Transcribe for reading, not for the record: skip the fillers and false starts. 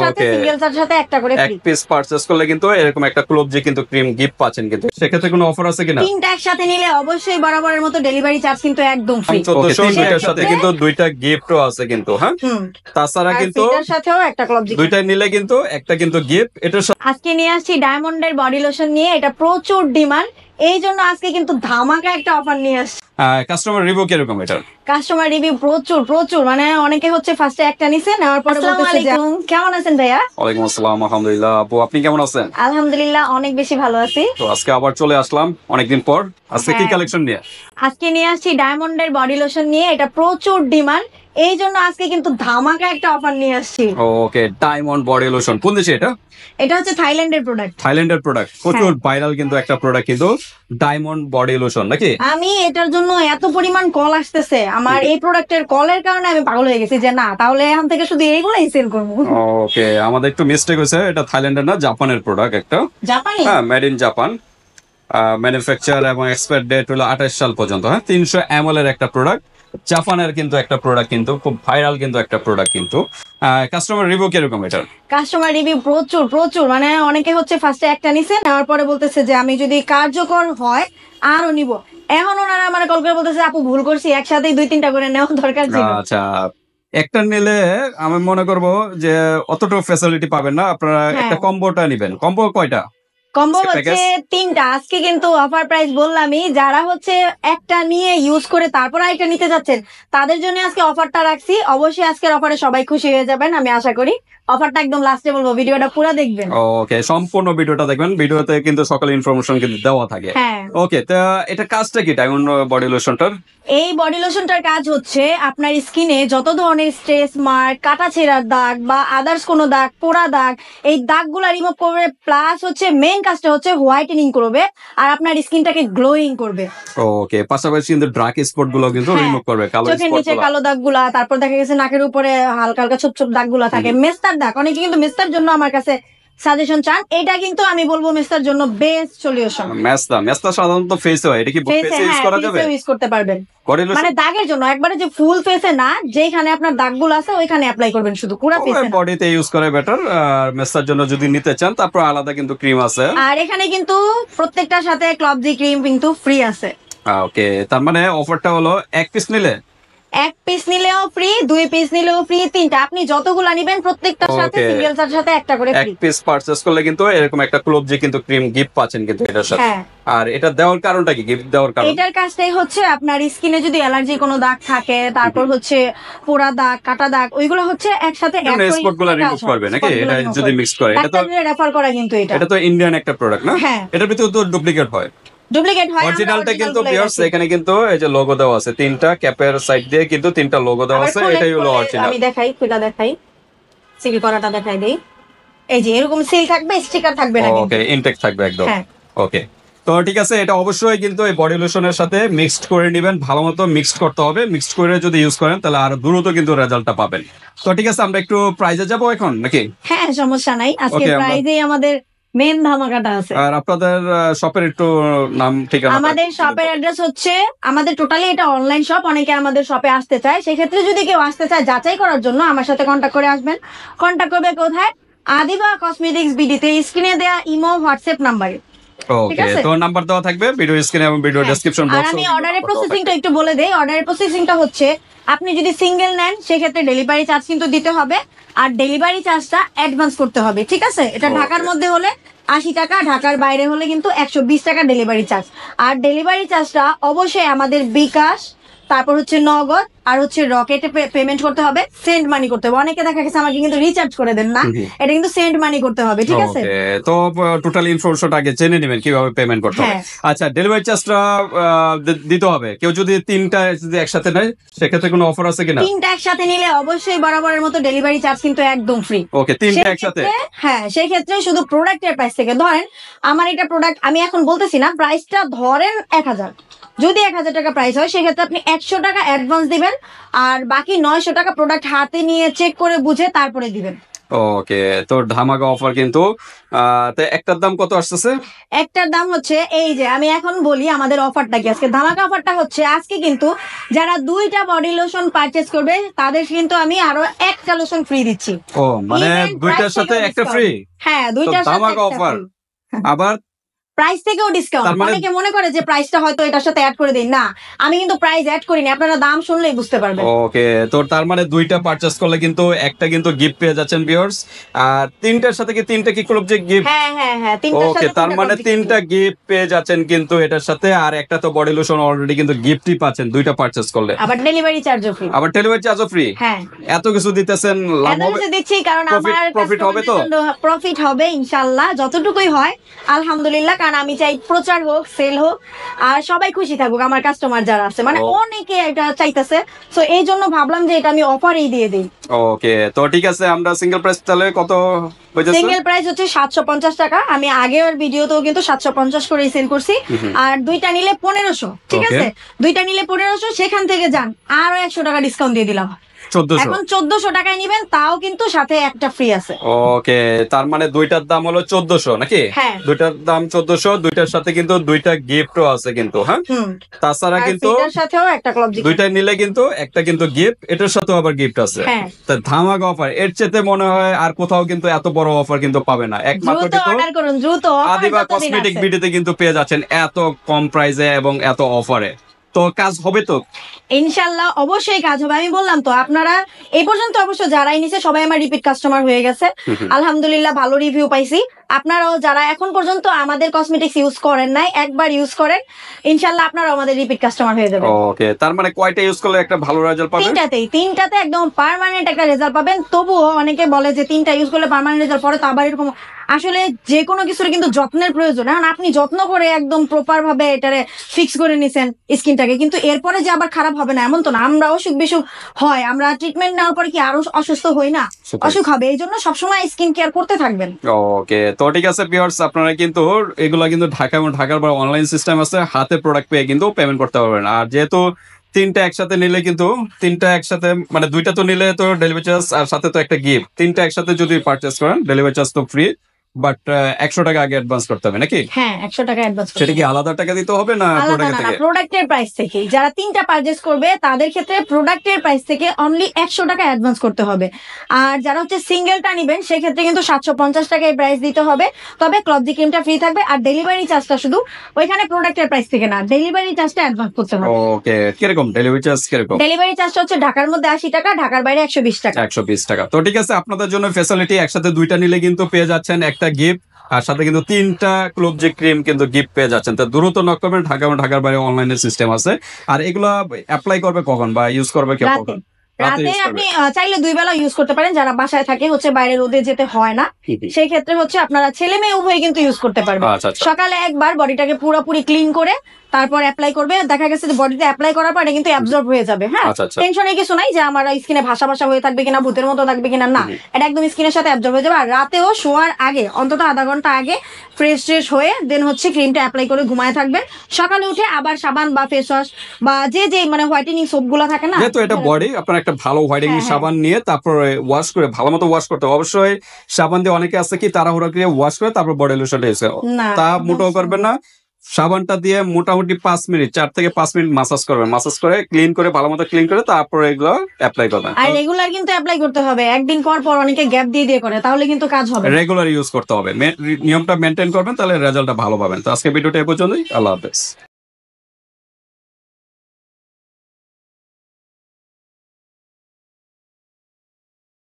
সাথে সিঙ্গেলটার সাথে একটা করে ফ্রি। এক পিস পারচেজ করলে কিন্তু এরকম একটা ক্লোবজি কিন্তু ক্রিম গিফট পাচ্ছেন কিন্তু। সেক্ষেত্রে কোনো অফার আছে কিনা? তিনটা একসাথে নিলে অবশ্যই বরাবরের মতো ডেলিভারি চার্জ কিন্তু একদম ফ্রি। 1400 এর সাথে কিন্তু দুইটা গিফটও আছে কিন্তু। হ্যাঁ, তাছাড়া কিন্তু এটার সাথেও একটা ক্লোবজি, দুইটা নিলে কিন্তু একটা কিন্তু গিফট। এটা আজকে নিয়ে আসছি ডায়মন্ডের বডি লোশন নিয়ে, এটা প্রচুর ডিমান্ড, এই জন্য আজকে কিন্তু ধামাকা একটা অফার নিয়ে আসছি। কাস্টমার রিভিউ কিরকম এটা? কাস্টমার রিভিউ প্রচুর, মানে অনেকে হচ্ছে ফার্স্টে একটা নিছে, নেওয়ার পরে বলতেছে যে কেমন আছেন ভাইয়া? ওয়ালাইকুম আসসালাম, আলহামদুলিল্লাহ। আপু আপনি কেমন আছেন? আলহামদুলিল্লাহ অনেক বেশি ভালো আছি। তো আজকে আবার চলে আসলাম অনেকদিন পর। আজকে কি কালেকশন নিয়ে? আজকে নিয়ে আসছি ডায়মন্ডের বডি লোশন নিয়ে, এটা প্রচুর ডিমান্ড, এই জন্য আজকে কিন্তু ধামাকা একটা অফার নিয়ে আসছি। ওকে, ডায়মন্ড বডি লোশন কোন দেশে এটা? এটা হচ্ছে থাইল্যান্ডের প্রোডাক্ট। থাইল্যান্ডের প্রোডাক্ট, প্রচুর ভাইরাল কিন্তু একটা প্রোডাক্ট কিন্তু ডায়মন্ড বডি লোশন নাকি? আমি এটার জন্য এত পরিমাণ কল আসতেছে, আমার এই প্রোডাক্টের কলের কারণে আমি পাগল হয়ে গেছি যে না তাহলে এখন থেকে শুধু এইগুলাই সেল করব। ওকে, আমাদের একটু মিস্টেক হয়েছে, এটা থাইল্যান্ডের না, জাপানের প্রোডাক্ট একটা। জাপানি? হ্যাঁ, মেড ইন জাপান। ম্যানুফ্যাকচার এবং এক্সপায়ার ডেট হলো 28 সাল পর্যন্ত। হ্যাঁ, 300 ml এর একটা প্রোডাক্ট, জাপানের কিন্তু একটা প্রোডাক্ট, কিন্তু খুব ভাইরাল কিন্তু একটা প্রোডাক্ট কিন্তু। কাস্টমার রিভিউ কিরকম এটার? কাস্টমার রিভিউ প্রচুর, মানে অনেকে হচ্ছে ফার্স্টে একটা নিছে, নেওয়ার পরে বলতেছে যে আমি যদি কার্যকর হয় আরো নিব। এখন ওনারা আমার কল করে বলতেছে আপু ভুল করছি, একসাথেই 2-3টা করে নেওয়া দরকার ছিল। আচ্ছা, একটা নিলে আমি মনে করব যে অতটা ফ্যাসিলিটি পাবেন না, আপনারা একটা কম্বোটা নেবেন। কম্বো কয়টা? কম্বো হচ্ছে 3টা। আজকে কিন্তু অফার প্রাইস বললামই, যারা হচ্ছে একটা নিয়ে ইউজ করে তারপর আরেকটা নিতে যাচ্ছেন তাদের জন্য আজকে অফারটা রাখছি। অবশ্যই আজকের অফারে সবাই খুশি হয়ে যাবেন আমি আশা করি। অফারটা একদম লাস্টে বলবো, ভিডিওটা পুরো দেখবেন। ওকে, সম্পূর্ণ ভিডিওটা দেখবেন, ভিডিওতে কিন্তু সকল ইনফরমেশন কিন্তু দেওয়া থাকে। ওকে, তো এটা কাজটা কি ডায়মন্ড বডি লোশনটার? এই বডি লোশনটার কাজ হচ্ছে আপনার স্কিনে যত ধরনের স্ট্রেস মার্ক, কাটা ছেঁড়ার দাগ বা আদার্স কোনো দাগ, পোড়া দাগ, এই দাগগুলা রিমুভ করবে, প্লাস হচ্ছে মেইন কাজটা হচ্ছে হোয়াইটেনিং করবে আর আপনার স্কিনটাকে গ্লোয়িং করবে। ওকে, পাশাপাশি কিন্তু ডার্ক স্পট গুলো কিন্তু রিমুভ করবে, কালো স্পট, চোখের নিচে কালো দাগগুলা, তারপর দেখা গেছে নাকের উপরে হালকা হালকা ছোপ ছোপ দাগগুলা থাকে, মেস্তার দাগ, অনেকে কিন্তু মেস্তার জন্য আমার কাছে সাজেশন চান, এটা কিন্তু আমি বলবো মেস্তার জন্য বেস্ট সলিউশন। মেস্তা সাধারণত ফেসে হয়, এটা কি ফেসে ইউজ করা যাবে? ইউজ করতে পারবেন, মানে দাগের জন্য একবারে যে ফুল ফেসে না, যেখানে আপনার দাগগুলো আছে ওইখানে অ্যাপ্লাই করবেন, শুধু পুরো ফেসে না। বডিতে ইউজ করে বেটার। আর মেস্তার জন্য যদি নিতে চান তারপর আলাদা কিন্তু ক্রিম আছে, আর এখানে কিন্তু প্রত্যেকটার সাথে ক্লবজি ক্রিম কিন্তু ফ্রি আছে। ওকে, তার মানে অফারটা হলো এক পিস নিলে এক পিস নিলেও ফ্রি, 2 পিস নিলেও ফ্রি, 3টা, আপনি যতগুলা নেবেন প্রত্যেকটার সাথে সিঙ্গেলটার সাথে একটা করে ফ্রি। এক পিস পারচেজ করলে কিন্তু এরকম একটা ক্লোবজি কিন্তু ক্রিম গিফট পাচ্ছেন কিন্তু এটার সাথে। আর এটা দেওয়ার কারণটা কি? গিফট দেওয়ার কারণ এটার কাজটাই হচ্ছে আপনার স্কিনে যদি অ্যালার্জি কোনো দাগ থাকে, তারপর হচ্ছে পোড়া দাগ, কাটা দাগ, ওইগুলো হচ্ছে একসাথে এক করে স্পটগুলো রিমুভ করবে নাকি? এটা যদি মিক্স করে, এটা তো রেফার করা, কিন্তু এটা তো ইন্ডিয়ান একটা প্রোডাক্ট না? এটার ভিতরে তো ডুপ্লিকেট হয়, ডুপ্লিকেট হয়। অরিজিনালটা কিন্তু ভিউয়ার্স এখানে কিন্তু এই যে লোগো দেওয়া আছে, 3টা ক্যাপের সাইড দিয়ে কিন্তু 3টা লোগো দেওয়া আছে, এটাই হলো অরিজিনাল। আমি দেখাই, খুলে দেখাই, সিল করাটা দেখাই দেই। এই যে এরকম সিল থাকবে, স্টিকার থাকবে না, ওকে, ইনটেক থাকবে একদম। ওকে, তো ঠিক আছে, এটা অবশ্যই কিন্তু এই বডি লোশনের সাথে মিক্সড করে নেবেন, ভালো মতো মিক্সড করতে হবে। মিক্সড করে যদি ইউজ করেন তাহলে আরো দ্রুত কিন্তু রেজাল্টটা পাবেন। তো ঠিক আছে, আমরা একটু প্রাইজে যাব এখন নাকি? হ্যাঁ, সমস্যা নাই, আজকে প্রাইজেই আমাদের মেন ধামাকাটা আছে। আর আপনাদের শপের একটু নাম ঠিকানা? আমাদের শপের অ্যাড্রেস হচ্ছে, আমাদের টোটালি এটা অনলাইন শপ, অনেকে আমাদের শপে আসতে চায়, সেই ক্ষেত্রে যদি কেউ আসতে চায় যাচাই করার জন্য আমার সাথে কন্ট্যাক্ট করে আসবেন। কন্ট্যাক্ট করবে কোথায়? আদিবা কসমেটিক্স বিডিতে, স্ক্রিনে দেয়া ইমো হোয়াটসঅ্যাপ নাম্বারে। ওকে, তো নাম্বার দেওয়া থাকবে ভিডিও স্ক্রিনে এবং ভিডিও ডেসক্রিপশন বক্সে। আর আমি অর্ডারের প্রসেসিংটা একটু বলে দেই। অর্ডারের প্রসেসিংটা হচ্ছে, আপনি যদি সিঙ্গেল নেন সেক্ষেত্রে ডেলিভারি চার্জ কিন্তু দিতে হবে, আর ডেলিভারি চার্জটা অ্যাডভান্স করতে হবে, ঠিক আছে? এটা ঢাকার মধ্যে হলে 80 টাকা, ঢাকার বাইরে হলে কিন্তু 120 টাকা ডেলিভারি চার্জ। আর ডেলিভারি চার্জটা অবশ্যই আমাদের বিকাশ, তারপর হচ্ছে নগদ, আর হচ্ছে রকেটে পেমেন্ট করতে হবে, সেন্ড মানি করতে হবে। অনেকে দেখা গেছে আমাকে কিন্তু রিচার্জ করে দেন না, এটা কিন্তু সেন্ড মানি করতে হবে, ঠিক আছে? তো টোটাল ইনফরমেশন আগে জেনে নেবেন কিভাবে পেমেন্ট করতে হবে। আচ্ছা, ডেলিভারি চার্জটা দিতে হবে। কেউ যদি 3টা যদি একসাথে নেয় সেক্ষেত্রে কোনো অফার আছে কিনা? 3টা একসাথে নিলে অবশ্যই বরাবরের মতো ডেলিভারি চার্জ কিন্তু একদম ফ্রি। ওকে, 3টা একসাথে? হ্যাঁ, সেই ক্ষেত্রে শুধু প্রোডাক্টের প্রাইস থেকে, ধরেন আমার এটা প্রোডাক্ট, আমি এখন বলতেছি না প্রাইসটা, ধরেন 1000, যদি 1000 টাকা প্রাইস হয় সেক্ষেত্রে আপনি 100 টাকা অ্যাডভান্স দিবেন, আর বাকি 900 টাকা প্রোডাক্ট হাতে নিয়ে চেক করে বুঝে তারপরে দিবেন। ওকে, তো ধামাকা অফার কিন্তু তো একটার দাম কত আসতেছে? একটার দাম হচ্ছে, এই যে আমি এখন বলি আমাদের অফারটা কি। আজকে ধামাকা অফারটা হচ্ছে, আজকে কিন্তু যারা 2টা বডি লোশন পারচেজ করবে তাদের কিন্তু আমি আরো একটা লোশন ফ্রি দিচ্ছি। ও মানে Even দুইটার price সাথে থেকেও একটা discount। ফ্রি? হ্যাঁ, তো দুইটার সাথে ধামাকা একটা অফার, free। আবার প্রাইস থেকেও ডিসকাউন্ট। তার মানে অনেকে মনে করে যে প্রাইসটা হয়তো এটার সাথে অ্যাড করে দিই, না আমি কিন্তু প্রাইস অ্যাড করিনি, আপনারা দাম শুনলেই বুঝতে পারবেন। ওকে, তো তার মানে দুইটা পারচেজ করলে কিন্তু একটা কিন্তু গিফট পেয়ে যাচ্ছেন ভিউয়ার্স, আর তিনটার সাথে কি তিনটা কি ক্লব যে গিফট? হ্যাঁ হ্যাঁ হ্যাঁ, তিনটার ওকে, সাথে তার মানে complete। তিনটা গিফট পেয়ে যাচ্ছেন কিন্তু এটার সাথে, আর একটা তো বডি লোশন অলরেডি কিন্তু গিফটই পাচ্ছেন দুইটা পারচেজ করলে, আবার ডেলিভারি চার্জও ফ্রি। আবার ডেলিভারি চার্জও ফ্রি। হ্যাঁ, এত কিছু দিতেছেন, লাভ এত হবে? কিছু দিচ্ছি কারণ আমার প্রফিট হবে তো? প্রফিট হবে ইনশাআল্লাহ, যতটুকুই হয় আলহামদুলিল্লাহ। কারণ আমি চাই প্রচার হোক, সেল হোক, আর সবাই খুশি থাকুক, আমার কাস্টমার যারা আছে, মানে ও। অনেকে এটা চাইতেছে। সো এই জন্য ভাবলাম যে এটা আমি অফারেই দিয়ে দিই। ওকে, তো ঠিক আছে, আমরা সিঙ্গেল প্রাইস তাহলে কত হয়ে যাচ্ছে? সিঙ্গেল প্রাইস হচ্ছে 750 টাকা। আমি আগের ভিডিওতেও কিন্তু 750 করেই সেল করছি। আর দুইটা নিলে 1500, ঠিক Okay. আছে? দুইটা নিলে 1500, সেখান থেকে যান আরো 100 টাকা ডিসকাউন্ট দিয়ে দিলাম। 1400। এখন 1400 টাকায় নিবেন, তাও কিন্তু সাথে একটা ফ্রি আছে। ওকে, তার মানে দুইটার দাম হলো 1400 নাকি? হ্যাঁ। দুইটার দাম 1400, দুইটার সাথে কিন্তু দুইটা গিফটও আছে কিন্তু, হ্যাঁ। হুম, তাছাড়া আর কিন্তু ফ্রিটার সাথেও একটা ক্লাব জিতে। দুইটা নিলে কিন্তু একটা কিন্তু গিফট, এটার সাথেও আবার গিফট আছে। হ্যাঁ। তা ধামাকা অফার, এর চেয়ে মনে হয় আর কোথাও কিন্তু এত বড় অফার কিন্তু পাবে না, একমাত্র দ্রুত কিন্তু অর্ডার করুন, দ্রুত। offer আদিবা যতদিন কসমেটিক আছে। বিডিতে কিন্তু পেয়ে যাচ্ছেন এত কম প্রাইসে এবং এত অফারে। তো কাজ হবে তো? ইনশাল্লাহ অবশ্যই কাজ হবে। আমি বললাম তো, আপনারা এই পর্যন্ত অবশ্য যারাই নিছে সবাই আমার রিপিট কাস্টমার হয়ে গেছে, আলহামদুলিল্লাহ ভালো রিভিউ পাইছি। আপনারাও যারা এখন পর্যন্ত আমাদের কসমেটিক্স ইউজ করেন নাই, একবার ইউজ করেন, ইনশাল্লাহ আপনারাও আমাদের রিপিট কাস্টমার হয়ে যাবেন। ওকে, তার মানে কয়টা ইউজ করলে একটা ভালো রেজাল্ট পাবেন? তিনটাতে একদম পার্মানেন্ট একটা রেজাল্ট পাবেন। তবুও অনেকে বলে যে 3টা ইউজ করলে পার্মানেন্ট রেজাল্ট, পরে তো আবার এরকম। আসলে যে কোনো কিছুর কিন্তু যত্নের প্রয়োজন। এখন আপনি যত্ন করে একদম প্রপার ভাবে এটারে ফিক্স করে নিছেন স্কিনটাকে, কিন্তু এরপরে যে আবার খারাপ হবে না এমন তো না। আমরা অসুখ বিসুখ হয়, আমরা ট্রিটমেন্ট নেওয়ার পরে কি আরো অসুস্থ হই না? সেটাই। অসুখ হবে, এই জন্য সবসময় স্কিন কেয়ার করতে থাকবেন। ওকে, তো ঠিক আছে ভিউয়ার্স, আপনারা কিন্তু এগুলা কিন্তু ঢাকা এবং ঢাকার বা অনলাইন সিস্টেম আছে, হাতে প্রোডাক্ট পেয়ে কিন্তু পেমেন্ট করতে পারবেন। আর যেহেতু তিনটা একসাথে নিলে কিন্তু তিনটা একসাথে মানে দুইটা তো নিলে তো ডেলিভারি চার্জ আর সাথে তো একটা গিফট, তিনটা একসাথে যদি পারচেজ করেন ডেলিভারি চার্জ তো ফ্রি, বাট 100 টাকা আগে অ্যাডভান্স করতে হবে নাকি? হ্যাঁ, 100 টাকা অ্যাডভান্স সেটা কি আলাদা টাকা দিতে হবে না আলাদা প্রোডাক্ট না, থেকে? প্রোডাক্টের প্রাইস থেকে। যারা 3টা পারচেজ করবে তাদের ক্ষেত্রে প্রোডাক্টের প্রাইস থেকে অনলি 100 টাকা অ্যাডভান্স করতে হবে। আর যারা হচ্ছে সিঙ্গেলটা নিবেন সেক্ষেত্রে কিন্তু 750 টাকায় প্রাইস দিতে হবে, তবে ক্লবজি ক্রিমটা ফ্রি থাকবে। আর ডেলিভারি চার্জটা শুধু ওইখানে প্রোডাক্টের প্রাইস থেকে না, ডেলিভারি চার্জটা অ্যাডভান্স করতে হবে। ওকে, কিরকম ডেলিভারি চার্জ কিরকম? ডেলিভারি চার্জটা হচ্ছে ঢাকার মধ্যে 80 টাকা, ঢাকার বাইরে 120 টাকা। 120 টাকা। তো ঠিক আছে, আপনাদের জন্য ফ্যাসিলিটি, একসাথে দুইটা নিলে কিন্তু পেয়ে যাচ্ছেন একটা গিফট, আর সাথে কিন্তু 3টা ক্লোব যে ক্রিম কিন্তু গিফট পেয়ে যাচ্ছেন। তো দ্রুত নক করবেন, ঢাকা এবং ঢাকার বাইরে অনলাইনের সিস্টেম আছে। আর এগুলা অ্যাপ্লাই করবে কখন বা ইউজ করবে কে রাতে। কখন? রাতে use করবে। আপনি চাইলে 2 বেলা ইউজ করতে পারেন। যারা বাসায় থাকে হচ্ছে বাইরে রোদে যেতে হয় না, সেই ক্ষেত্রে হচ্ছে আপনারা ছেলে মেয়ে উভয় কিন্তু ইউজ করতে পারবেন। আচ্ছা, আচ্ছা। সকালে একবার বডিটাকে পুরোপুরি ক্লিন করে তারপর অ্যাপ্লাই করবে। দেখা গেছে যে বডিতে অ্যাপ্লাই করার পর এটা কিন্তু অ্যাবজর্ব হয়ে যাবে। হ্যাঁ, আচ্ছা, আচ্ছা। টেনশনের কিছু নাই যে আমার স্কিনে ভাসা ভাসা হয়ে থাকবে কিনা, ভূতের মতো থাকবে কিনা, না, এটা একদম স্কিনের সাথে অ্যাবজর্ব হয়ে যাবে। আর রাতেও শোয়ার আগে অন্তত আধা ঘন্টা আগে ফ্রেশ ট্রেশ হয়ে দেন হচ্ছে ক্রিমটা অ্যাপ্লাই করে ঘুমায় থাকবেন। সকালে উঠে আবার সাবান বা ফেস ওয়াশ বা যে মানে হোয়াইটেনিং সোপ গুলো থাকে না, যেহেতু এটা বডি, আপনার একটা ভালো হোয়াইটেনিং হ্যাঁ, সাবান নিয়ে তারপরে ওয়াশ করে ভালো মতো ওয়াশ করতে হবে। অবশ্যই সাবান দিয়ে অনেকে আছে কি তাড়াহুড়া করে ওয়াশ করে তারপর বডি লোশনটা ইউজ করে, না, তা মোটেও করবেন না। সাবানটা দিয়ে মোটামুটি 5 মিনিট, 4 থেকে 5 মিনিট মাসাজ করবেন, মাসাজ করে ক্লিন করে ভালো মতো ক্লিন করে তারপরে এগুলো অ্যাপ্লাই করবেন। আর রেগুলার কিন্তু অ্যাপ্লাই করতে হবে। একদিন পর পর অনেকে গ্যাপ দিয়ে দিয়ে করে, তাহলে কিন্তু কাজ হবে না। রেগুলার ইউজ করতে হবে, নিয়মটা মেনটেন করবেন, তাহলে রেজাল্টটা ভালো পাবেন। তো আজকে ভিডিওটা এই পর্যন্তই, আল্লাহ হাফেজ।